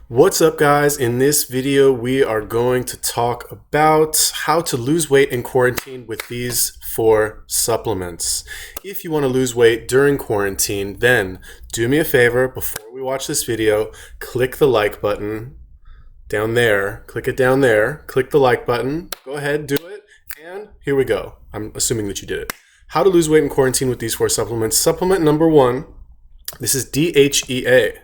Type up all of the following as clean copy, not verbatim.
What's up, guys? In this video, we are going to talk about how to lose weight in quarantine with these 4 supplements. If you want to lose weight during quarantine, then do me a favor before we watch this video, click the like button down there, click it down there, click the like button, go ahead, do it, and here we go. I'm assuming that you did it. How to lose weight in quarantine with these 4 supplements. Supplement number 1, this is DHEA.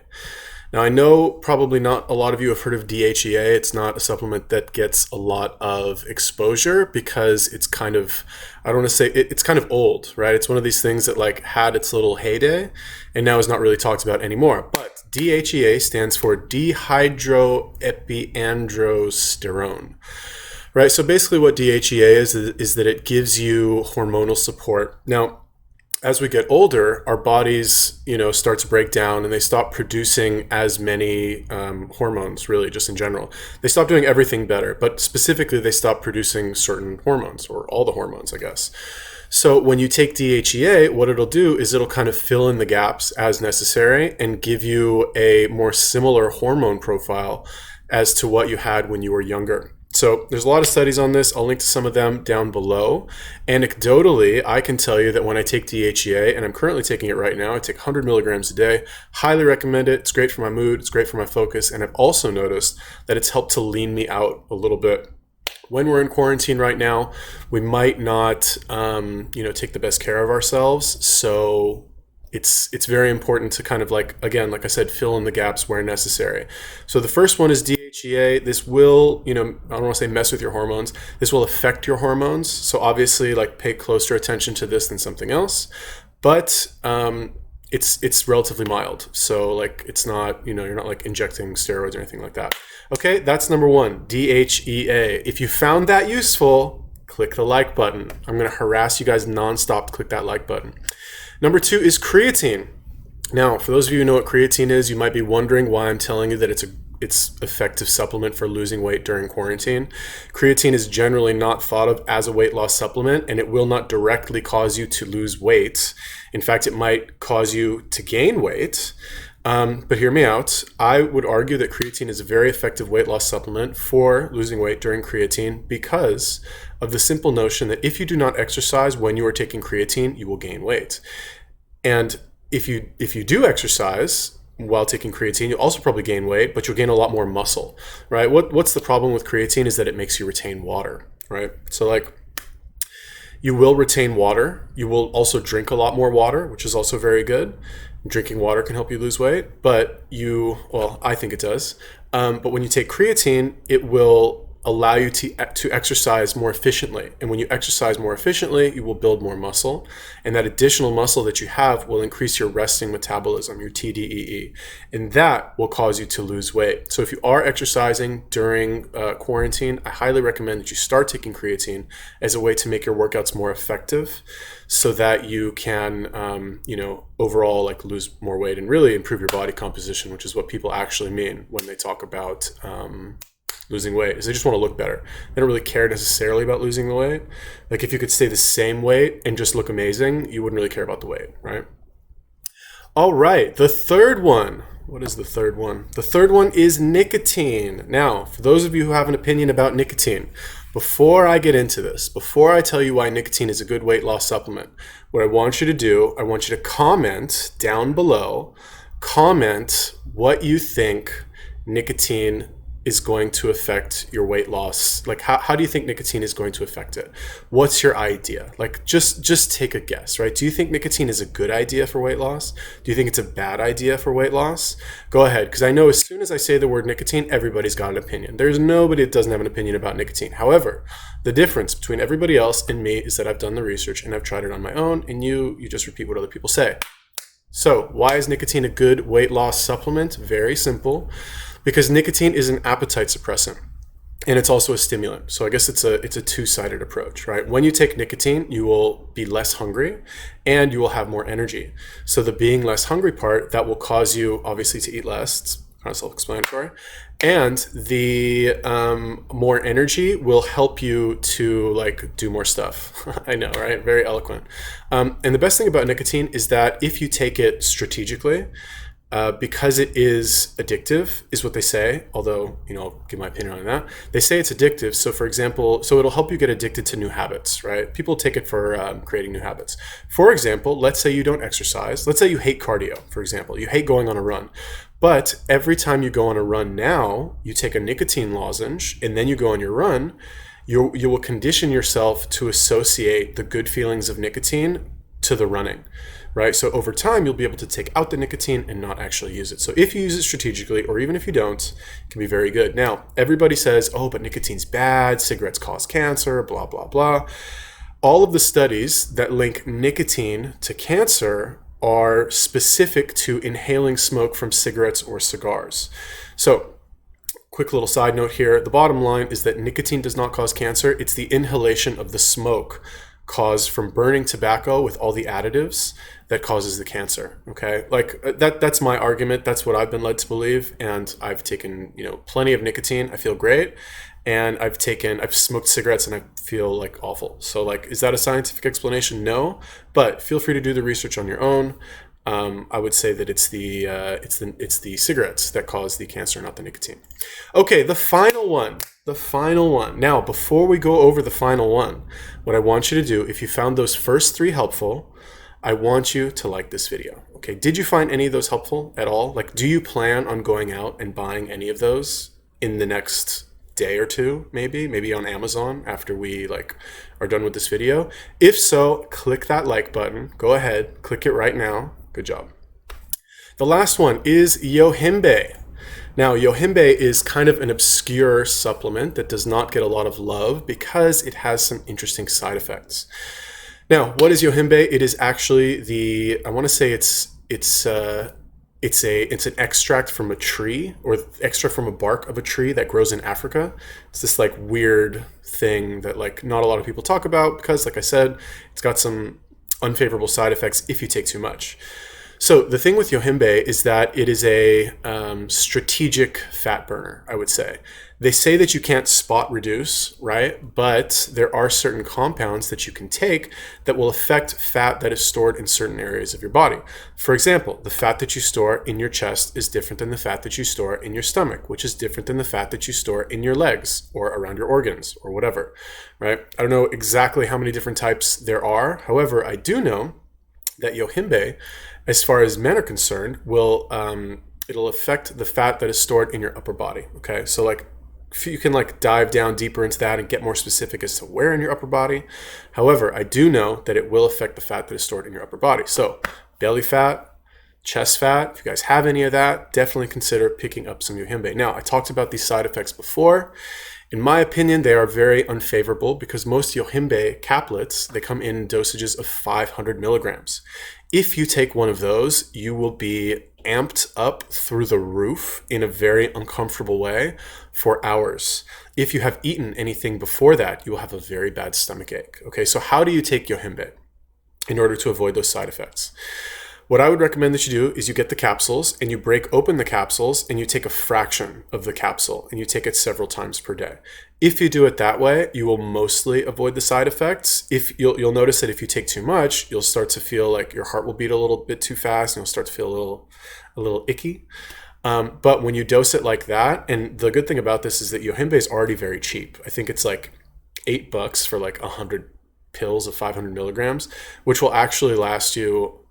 Now, I know probably not a lot of you have heard of DHEA. It's not a supplement that gets a lot of exposure because it's kind of, I don't want to say, it's kind of old, right? It's one of these things that like had its little heyday and now is not really talked about anymore. But DHEA stands for dehydroepiandrosterone, right? So basically what DHEA is that it gives you hormonal support. Now, as we get older, our bodies, start to break down and they stop producing as many hormones, really, just in general. They stop doing everything better, but specifically they stop producing certain hormones, or all the hormones, I guess. So when you take DHEA, what it'll do is it'll kind of fill in the gaps as necessary and give you a more similar hormone profile as to what you had when you were younger. So there's a lot of studies on this. I'll link to some of them down below. Anecdotally, I can tell you that when I take DHEA, and I'm currently taking it right now, I take 100 milligrams a day. Highly recommend it. It's great for my mood. It's great for my focus. And I've also noticed that it's helped to lean me out a little bit. When we're in quarantine right now, we might not, take the best care of ourselves. So it's very important to kind of like I said, fill in the gaps where necessary. So the first one is DHEA. This will, I don't want to say mess with your hormones. This will affect your hormones. So obviously pay closer attention to this than something else. But it's relatively mild. So it's not, you're not injecting steroids or anything like that. Okay, that's number 1, DHEA. If you found that useful, click the like button. I'm going to harass you guys nonstop to click that like button. Number 2 is creatine. Now, for those of you who know what creatine is, you might be wondering why I'm telling you that it's effective supplement for losing weight during quarantine. Creatine is generally not thought of as a weight loss supplement, and it will not directly cause you to lose weight. In fact, it might cause you to gain weight. But hear me out. I would argue that creatine is a very effective weight loss supplement for losing weight during creatine because of the simple notion that if you do not exercise when you are taking creatine, you will gain weight. And if you do exercise while taking creatine, you'll also probably gain weight, but you'll gain a lot more muscle, right? What's the problem with creatine is that it makes you retain water, right? So you will retain water. You will also drink a lot more water, which is also very good. Drinking water can help you lose weight, but I think it does. But when you take creatine, it will allow you to exercise more efficiently. And when you exercise more efficiently, you will build more muscle. And that additional muscle that you have will increase your resting metabolism, your TDEE. And that will cause you to lose weight. So if you are exercising during quarantine, I highly recommend that you start taking creatine as a way to make your workouts more effective so that you can, overall lose more weight and really improve your body composition, which is what people actually mean when they talk about losing weight, is they just want to look better. They don't really care necessarily about losing the weight. If you could stay the same weight and just look amazing, you wouldn't really care about the weight, right? All right, the third one. What is the third one? The third one is nicotine. Now, for those of you who have an opinion about nicotine, before I get into this, before I tell you why nicotine is a good weight loss supplement, what I want you to do, I want you to comment down below, comment what you think nicotine is going to affect your weight loss. How do you think nicotine is going to affect it? What's your idea? Just take a guess, right? Do you think nicotine is a good idea for weight loss? Do you think it's a bad idea for weight loss? Go ahead, because I know as soon as I say the word nicotine, everybody's got an opinion. There's nobody that doesn't have an opinion about nicotine. However, the difference between everybody else and me is that I've done the research and I've tried it on my own, and you just repeat what other people say. So why is nicotine a good weight loss supplement? Very simple. Because nicotine is an appetite suppressant and it's also a stimulant. So I guess it's a two-sided approach, right? When you take nicotine, you will be less hungry and you will have more energy. So the being less hungry part, that will cause you obviously to eat less. It's kind of self-explanatory. And the more energy will help you to do more stuff. I know, right? Very eloquent. And the best thing about nicotine is that if you take it strategically, because it is addictive, is what they say. Although, I'll give my opinion on that. They say it's addictive. So, for example, it'll help you get addicted to new habits, right? People take it for creating new habits. For example, let's say you don't exercise. Let's say you hate cardio, for example. You hate going on a run. But every time you go on a run now, you take a nicotine lozenge and then you go on your run, you will condition yourself to associate the good feelings of nicotine to the running, right? So over time, you'll be able to take out the nicotine and not actually use it. So if you use it strategically, or even if you don't, it can be very good. Now, everybody says, oh, but nicotine's bad, cigarettes cause cancer, blah, blah, blah. All of the studies that link nicotine to cancer are specific to inhaling smoke from cigarettes or cigars. So, quick little side note here. The bottom line is that nicotine does not cause cancer. It's the inhalation of the smoke caused from burning tobacco with all the additives that causes the cancer. Okay, like that's my argument. That's what I've been led to believe, and I've taken plenty of nicotine. I feel great, and I've smoked cigarettes and I feel like awful. So like, is that a scientific explanation? No, but feel free to do the research on your own. I would say that it's the cigarettes that cause the cancer, not the nicotine. Okay, the final one. Now, before we go over the final one, what I want you to do, if you found those first 3 helpful, I want you to like this video. Okay, did you find any of those helpful at all? Like, do you plan on going out and buying any of those in the next day or two, maybe on Amazon after we are done with this video? If so, click that like button. Go ahead, click it right now. Good job. The last one is Yohimbe. Now, Yohimbe is kind of an obscure supplement that does not get a lot of love because it has some interesting side effects. Now, what is Yohimbe? It is actually I want to say it's an extract from a tree, or extract from a bark of a tree that grows in Africa. It's this weird thing that not a lot of people talk about because, like I said, it's got some unfavorable side effects if you take too much. So the thing with Yohimbe is that it is a strategic fat burner, I would say. They say that you can't spot reduce, right? But there are certain compounds that you can take that will affect fat that is stored in certain areas of your body. For example, the fat that you store in your chest is different than the fat that you store in your stomach, which is different than the fat that you store in your legs or around your organs or whatever, right? I don't know exactly how many different types there are. However, I do know that Yohimbe, as far as men are concerned, it'll affect the fat that is stored in your upper body. Okay, so if you can dive down deeper into that and get more specific as to where in your upper body. However, I do know that it will affect the fat that is stored in your upper body. So belly fat, chest fat, if you guys have any of that, definitely consider picking up some Yohimbe. Now, I talked about these side effects before. In my opinion, they are very unfavorable because most Yohimbe caplets, they come in dosages of 500 milligrams. If you take one of those, you will be amped up through the roof in a very uncomfortable way for hours. If you have eaten anything before that, you will have a very bad stomach ache. Okay, so how do you take Yohimbe in order to avoid those side effects? What I would recommend that you do is you get the capsules and you break open the capsules and you take a fraction of the capsule and you take it several times per day. If you do it that way, you will mostly avoid the side effects. If you'll notice that if you take too much, you'll start to feel like your heart will beat a little bit too fast and you'll start to feel a little icky. But when you dose it like that, and the good thing about this is that Yohimbe is already very cheap. I think it's $8 for 100 pills of 500 milligrams, which will actually last you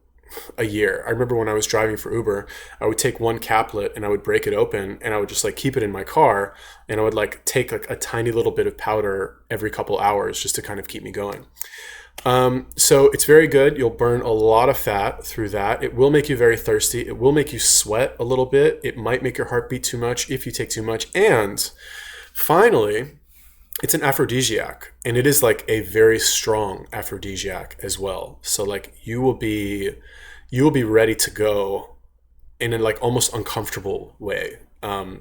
a year. I remember when I was driving for Uber, I would take one caplet and I would break it open and I would just keep it in my car and I would take a tiny little bit of powder every couple hours just to kind of keep me going. So it's very good. You'll burn a lot of fat through that. It will make you very thirsty. It will make you sweat a little bit. It might make your heart beat too much if you take too much. And finally, it's an aphrodisiac, and it is a very strong aphrodisiac as well. So you will be ready to go in an almost uncomfortable way.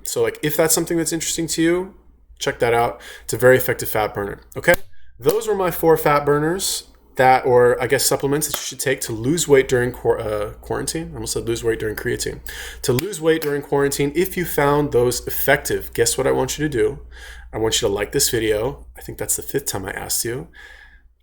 So if that's something that's interesting to you, check that out. It's a very effective fat burner. Okay, those were my 4 fat burners or I guess supplements that you should take to lose weight during quarantine. I almost said lose weight during creatine. To lose weight during quarantine, if you found those effective, guess what I want you to do? I want you to like this video. I think that's the 5th time I asked you.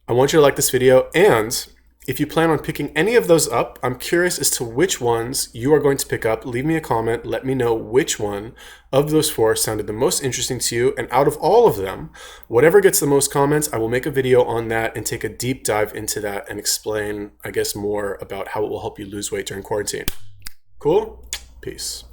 I want you to like this video, and If you plan on picking any of those up, I'm curious as to which ones you are going to pick up. Leave me a comment. Let me know which one of those 4 sounded the most interesting to you. And out of all of them, whatever gets the most comments, I will make a video on that and take a deep dive into that and explain, I guess, more about how it will help you lose weight during quarantine. Cool? Peace.